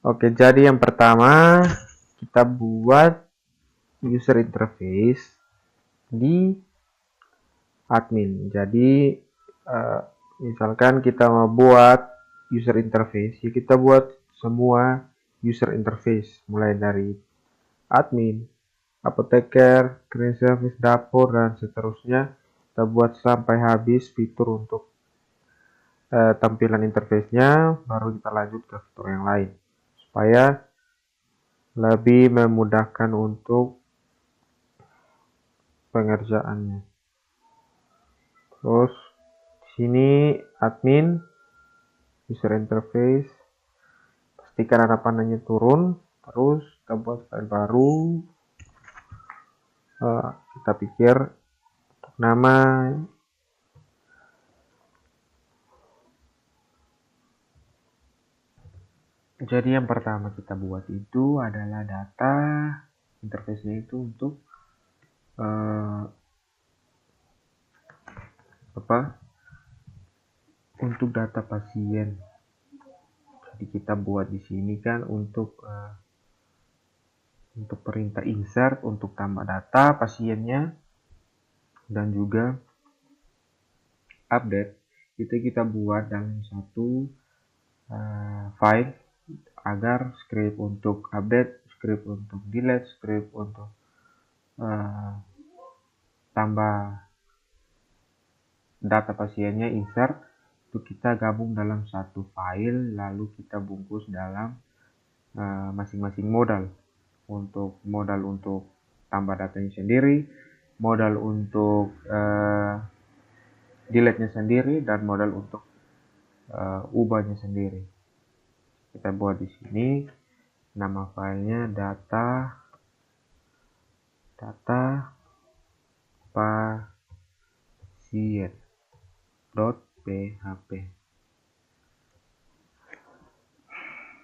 Oke, jadi yang pertama kita buat user interface di admin. Jadi misalkan kita mau buat user interface, ya kita buat semua user interface mulai dari admin, apoteker, cleaning service, dapur, dan seterusnya. Kita buat sampai habis fitur untuk tampilan interface-nya, baru kita lanjut ke fitur yang lain supaya lebih memudahkan untuk pengerjaannya. Terus di sini admin user interface, pastikan ada panahnya turun. Terus kita buat file baru. Kita pikir untuk nama. Jadi yang pertama kita buat itu adalah data interface-nya itu untuk untuk data pasien. Jadi kita buat di sini kan untuk perintah insert untuk tambah data pasiennya dan juga update itu kita buat dalam satu file agar script untuk update, script untuk delete, script untuk tambah data pasiennya insert itu kita gabung dalam satu file, lalu kita bungkus dalam masing-masing modal. Untuk modal untuk tambah datanya sendiri, modal untuk delete-nya sendiri, dan modal untuk ubahnya sendiri. Kita buat di sini nama filenya data pasien.php.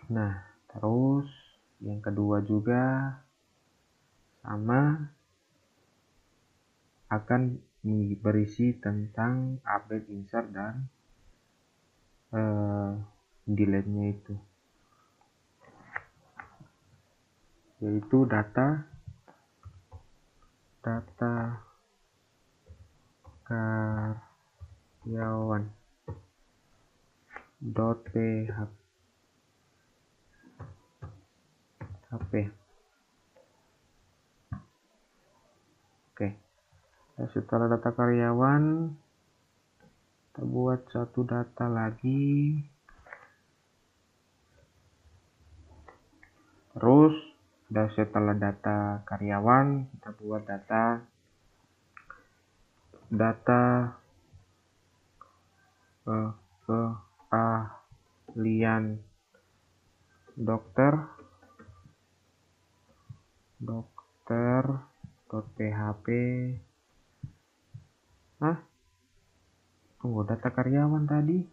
Nah, terus yang kedua juga sama, akan berisi tentang update, insert, dan delete-nya itu, yaitu data karyawan .php. Oke. Dan setelah data karyawan, kita buat satu data lagi. Terus setelah data karyawan, kita buat data keahlian dokter.php. Tunggu, data karyawan tadi.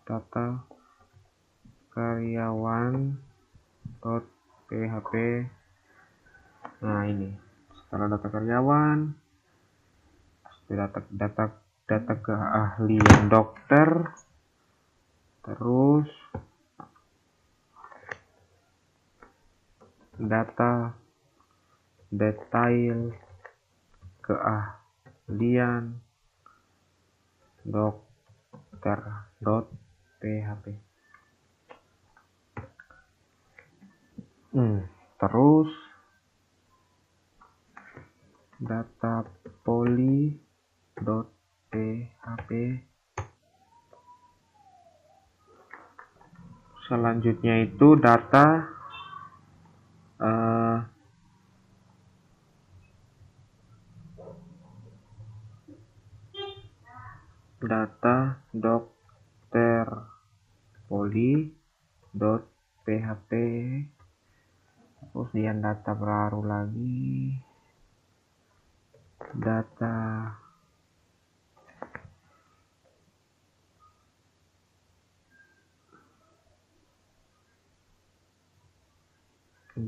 Data karyawan.php. Nah, ini setelah data karyawan, data keahlian dokter, terus data detail keahlian dokter.php. Terus data poli.php. Selanjutnya itu data dokter poli.php. Terus data baru lagi, data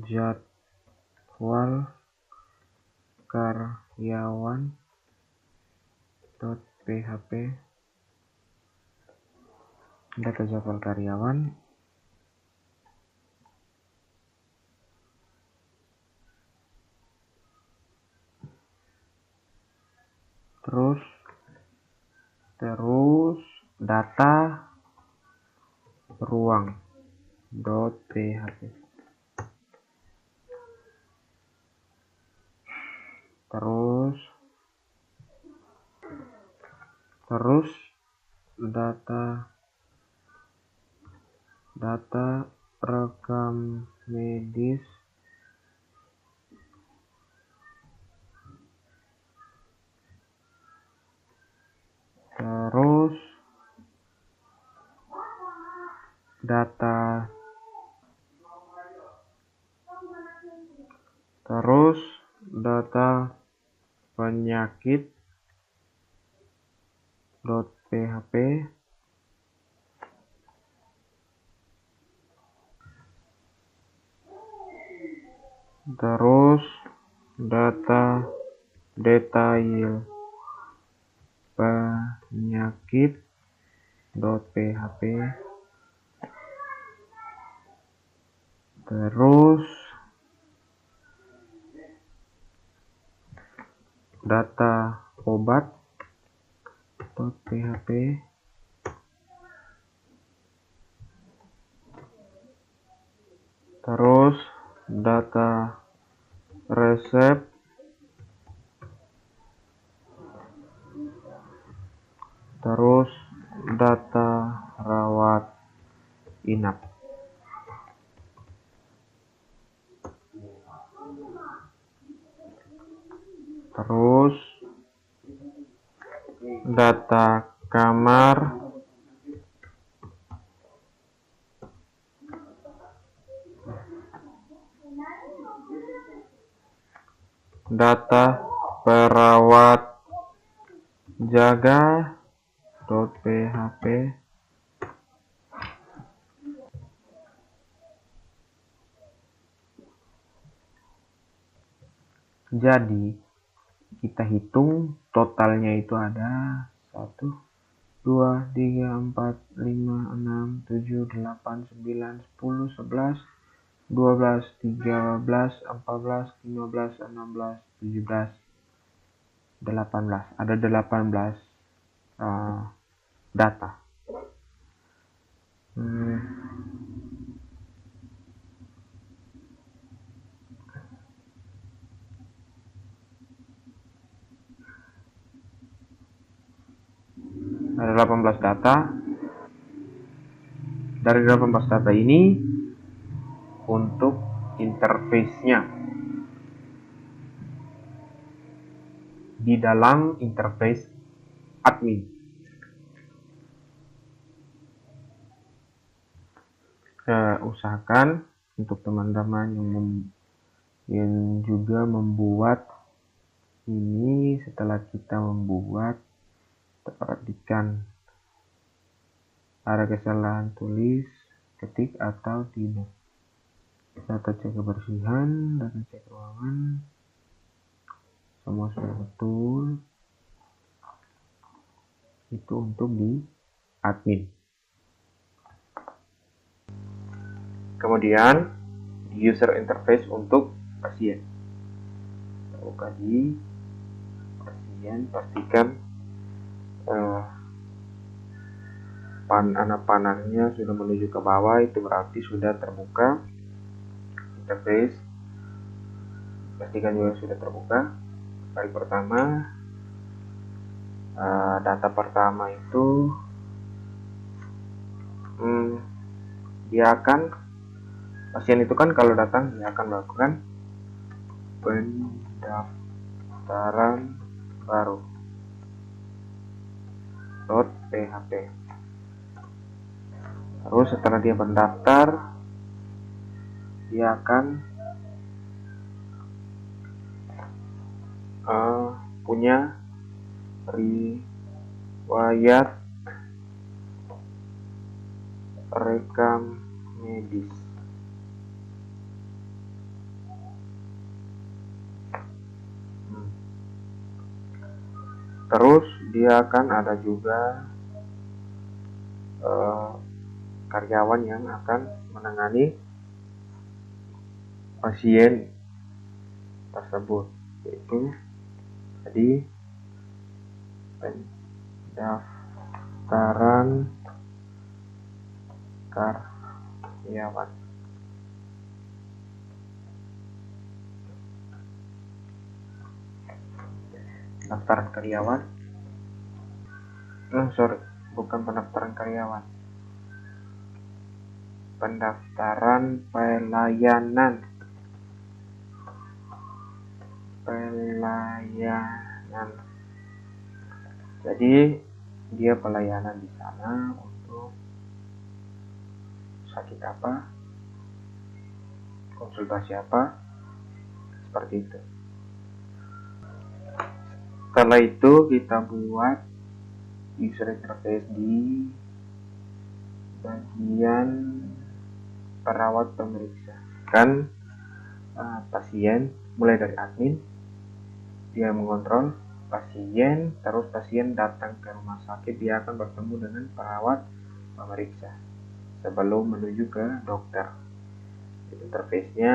jadwal karyawan.php. data jadwal karyawan, terus data ruang .php, terus data rekam medis, terus data penyakit .php, terus data detail penyakit .php, terus data obat .php, terus data resep, terus data rawat inap. Terus data kamar, data perawat jaga .php, jadi kita hitung totalnya itu ada 1, 2, 3, 4, 5, 6, 7, 8, 9, 10, 11, 12, 13, 14, 15, 16, 17, 18. Ada 18 data. Ada 18 data. Dari 18 data ini untuk interface-nya di dalam interface admin. Usahakan untuk teman-teman yang juga membuat ini, setelah kita membuat, perhatikan ada kesalahan tulis, ketik atau tidak. Data cek kebersihan, data cek ruangan, semua sudah betul. Itu untuk di admin. Kemudian user interface untuk pasien. Buka di pasien, pastikan panahnya sudah menuju ke bawah, itu berarti sudah terbuka interface. Pastikan juga sudah terbuka. Kali pertama, data pertama itu dia akan, pasien itu kan kalau datang dia akan melakukan pendaftaran baru .php. Terus setelah dia mendaftar, dia akan punya riwayat rekam medis. Terus dia akan ada juga karyawan yang akan menangani pasien tersebut, yaitu tadi pendaftaran karyawan. Pendaftaran karyawan, bukan pendaftaran karyawan, pendaftaran pelayanan. Jadi dia pelayanan di sana untuk sakit apa, konsultasi apa, seperti itu. Setelah itu kita buat user interface di bagian perawat pemeriksa. Kan pasien mulai dari admin, dia mengontrol pasien, terus pasien datang ke rumah sakit, dia akan bertemu dengan perawat pemeriksa sebelum menuju ke dokter. Interface-nya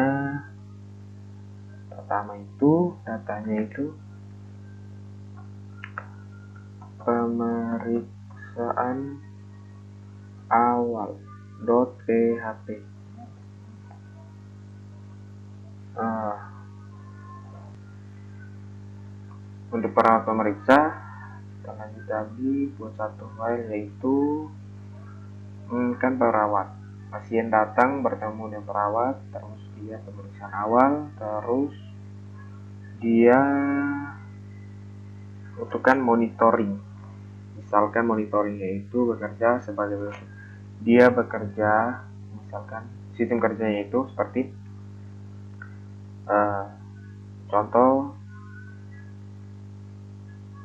pertama itu datanya itu pemeriksaan awal .php. Untuk perawat pemeriksa, kita lanjut lagi buat satu file, yaitu kan perawat, pasien datang bertemu dengan perawat, terus dia pemeriksaan awal, terus dia butuhkan monitoring. Misalkan monitoringnya itu bekerja sebagai, dia bekerja, misalkan sistem kerjanya itu seperti contoh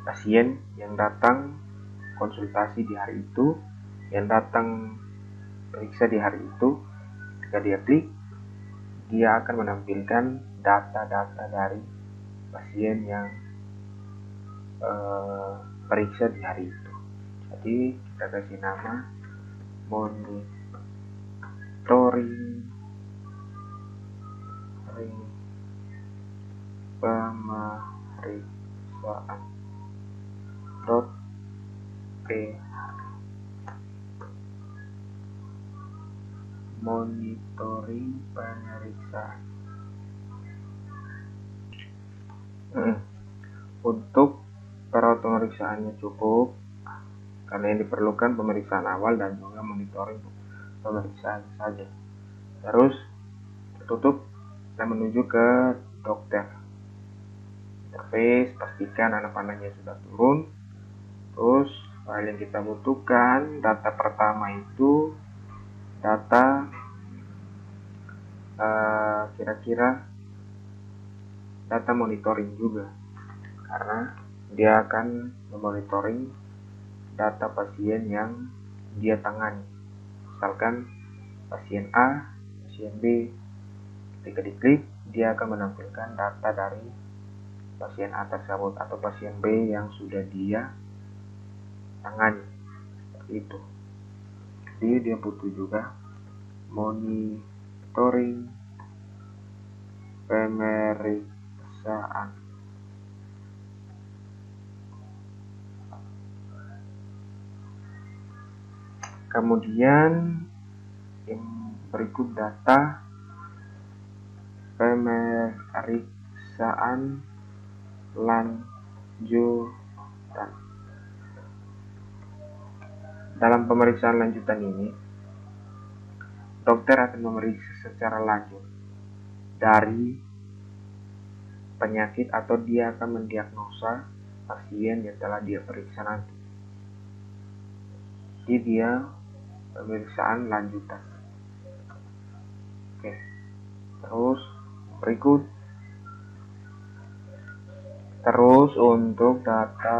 pasien yang datang konsultasi di hari itu, yang datang periksa di hari itu, ketika dia klik, dia akan menampilkan data-data dari pasien yang periksa di hari itu. Jadi kita kasih nama monitoring pemeriksaan .php, monitoring pemeriksaan. Untuk perawat pemeriksaannya cukup, karena yang diperlukan pemeriksaan awal dan juga monitoring pemeriksaan saja. Terus tutup dan menuju ke dokter. Interface, pastikan anak panahnya sudah turun. Terus file yang kita butuhkan, data pertama itu data kira-kira data monitoring juga, karena dia akan memonitoring data pasien yang dia tangani. Misalkan pasien A, pasien B, ketika diklik dia akan menampilkan data dari pasien A tersebut atau pasien B yang sudah dia tangani, seperti itu. Jadi dia butuh juga monitoring pemeriksaan. Kemudian yang berikut data pemeriksaan lanjutan. Dalam pemeriksaan lanjutan ini, dokter akan memeriksa secara lanjut dari penyakit atau dia akan mendiagnosa pasien yang telah dia periksa nanti. Jadi dia pemeriksaan lanjutan. Oke. Terus berikut. Terus untuk data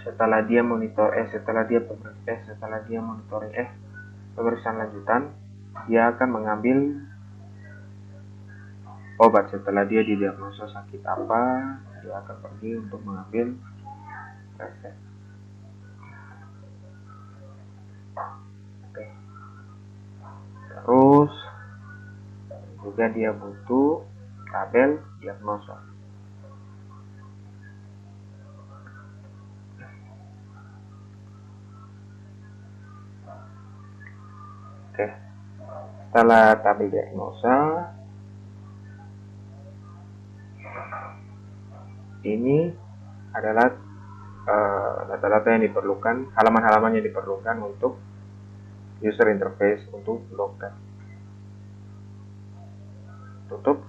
setelah dia pemeriksaan lanjutan, dia akan mengambil obat. Setelah dia didiagnosa sakit apa, dia akan pergi untuk mengambil resep. jika dia butuh tabel diagnosa. Oke, setelah tabel diagnosa, ini adalah data-data yang diperlukan, halaman-halaman yang diperlukan untuk user interface untuk dokter. Tutup.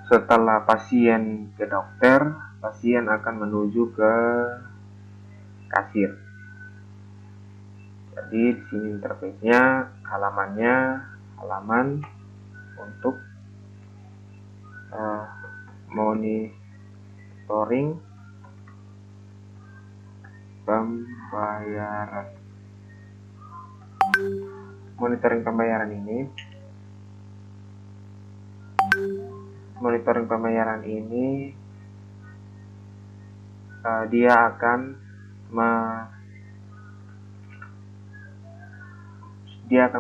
Setelah pasien ke dokter, pasien akan menuju ke kasir. Jadi di sini interface-nya, halaman untuk monitoring pembayaran. Monitoring pembayaran ini dia akan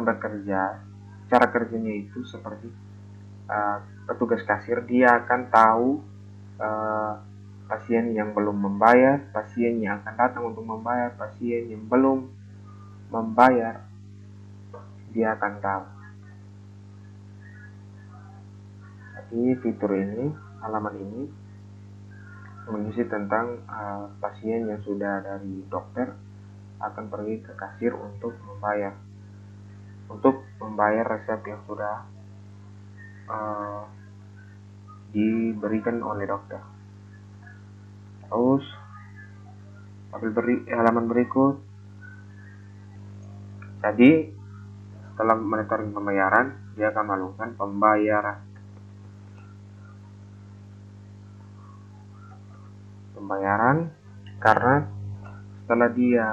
bekerja. Cara kerjanya itu seperti petugas kasir, dia akan tahu pasien yang belum membayar, pasien yang akan datang untuk membayar, pasien yang belum membayar, dia akan tahu. Jadi fitur ini, halaman ini mengisi tentang pasien yang sudah dari dokter akan pergi ke kasir untuk membayar resep yang sudah diberikan oleh dokter. Terus halaman berikut. Jadi setelah monitoring pembayaran, dia akan melakukan pembayaran karena setelah dia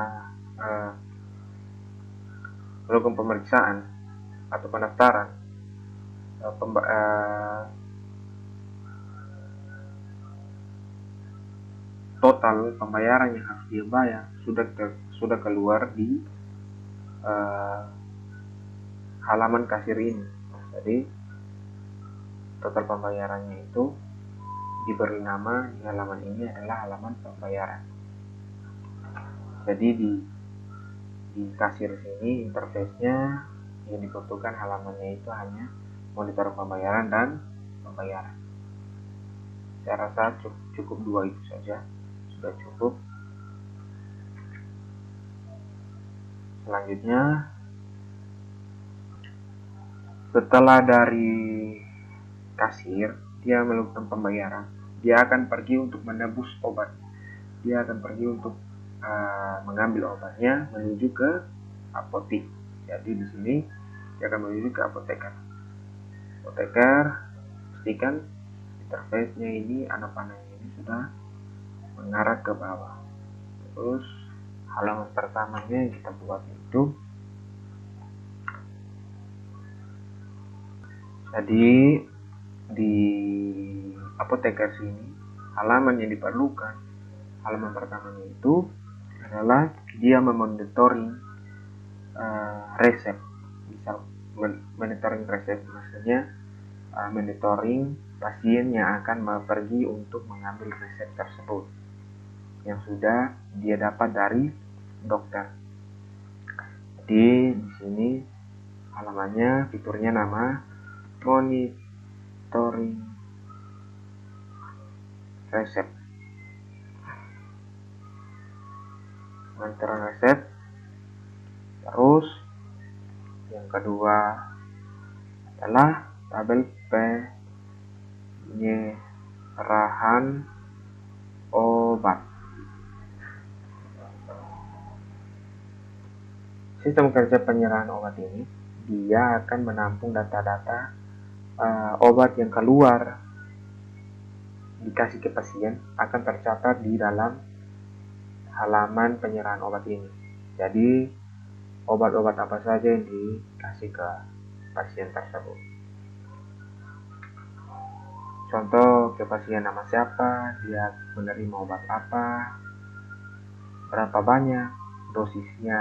melakukan pemeriksaan atau pendaftaran, total pembayaran yang harus dia bayar sudah keluar di halaman kasir ini. Jadi total pembayarannya itu diberi nama di halaman ini adalah halaman pembayaran. Jadi di kasir sini interface-nya yang dibutuhkan halamannya itu hanya monitor pembayaran dan pembayaran. Saya rasa cukup 2 itu saja, sudah cukup. Selanjutnya, setelah dari kasir dia melakukan pembayaran, dia akan pergi untuk menebus obat, dia akan pergi untuk mengambil obatnya menuju ke apotek. Jadi di sini dia akan menuju ke apoteker. Pastikan interface-nya ini, anak panahnya ini sudah mengarah ke bawah. Terus halaman pertamanya yang kita buat itu, jadi di apoteker sini halaman yang diperlukan, halaman pertamanya itu adalah dia memonitoring resep. Misal monitoring resep maksudnya monitoring pasien yang akan pergi untuk mengambil resep tersebut yang sudah dia dapat dari dokter. Jadi di sini halamannya, fiturnya nama monitoring resep. Monitoring resep. Terus yang kedua adalah tabel penyerahan obat. Sistem kerja penyerahan obat ini, dia akan menampung data-data obat yang keluar dikasih ke pasien akan tercatat di dalam halaman penyerahan obat ini. Jadi obat-obat apa saja yang dikasih ke pasien tersebut. Contoh ke pasien nama siapa, dia menerima obat apa, berapa banyak, dosisnya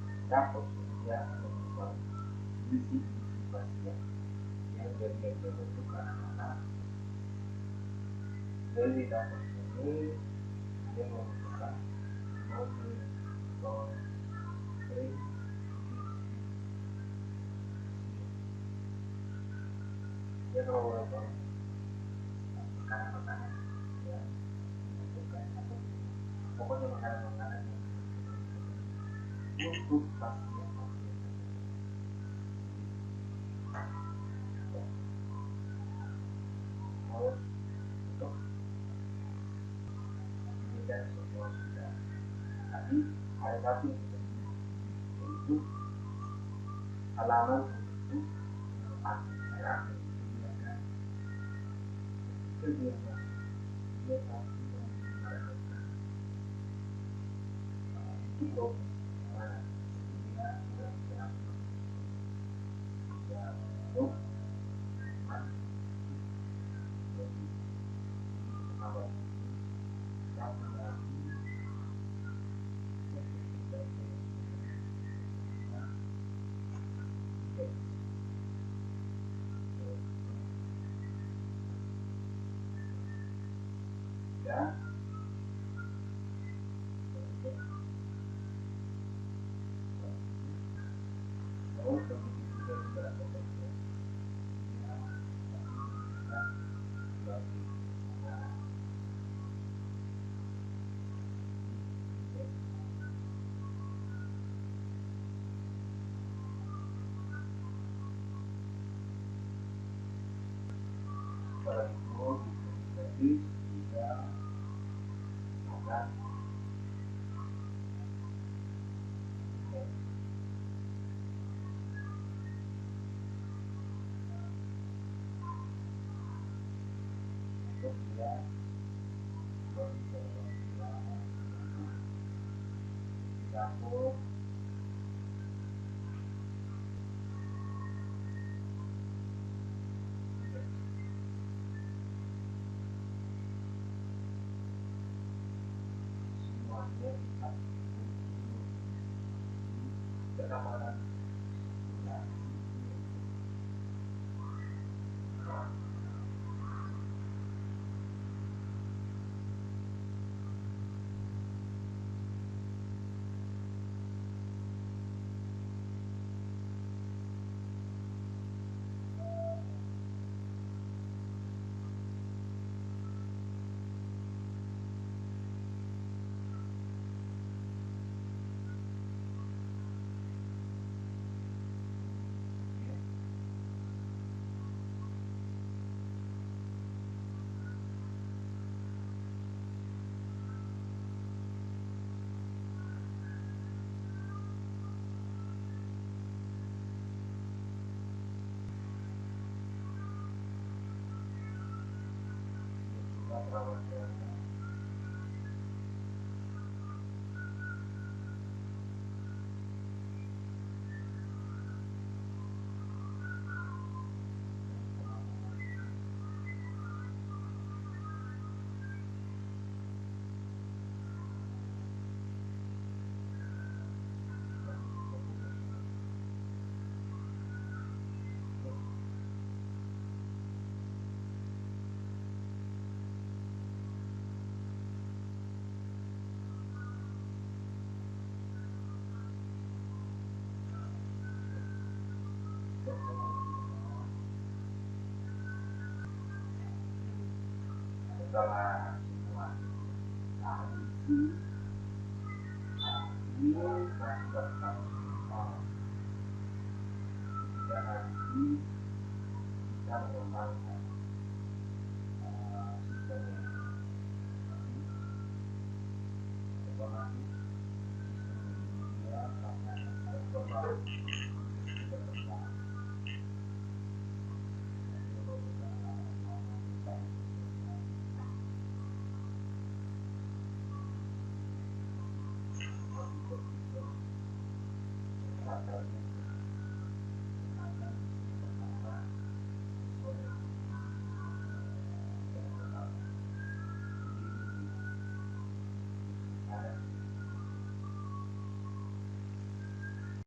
dapur dia membuat gizi pasien yang dia butuhkan anak dari dapur ini dia membutuhkan monitoring dia kalau makanan-makanan yang dibutuhkan atau pokoknya makanan-makanan yang untuk pasien-pasien kalau untuk ini dan semua sudah tadi ada satu yaitu halaman untuk akhirat itu dia pasti menggunakan itu dia sudah siap untuk jadi awal satu lagi ya terus begitu juga bekerja bagi setelah itu jadi juga akan untuk dia dapur semuanya bisa keamanan juga perawatan setelah semua ini masih bertanggung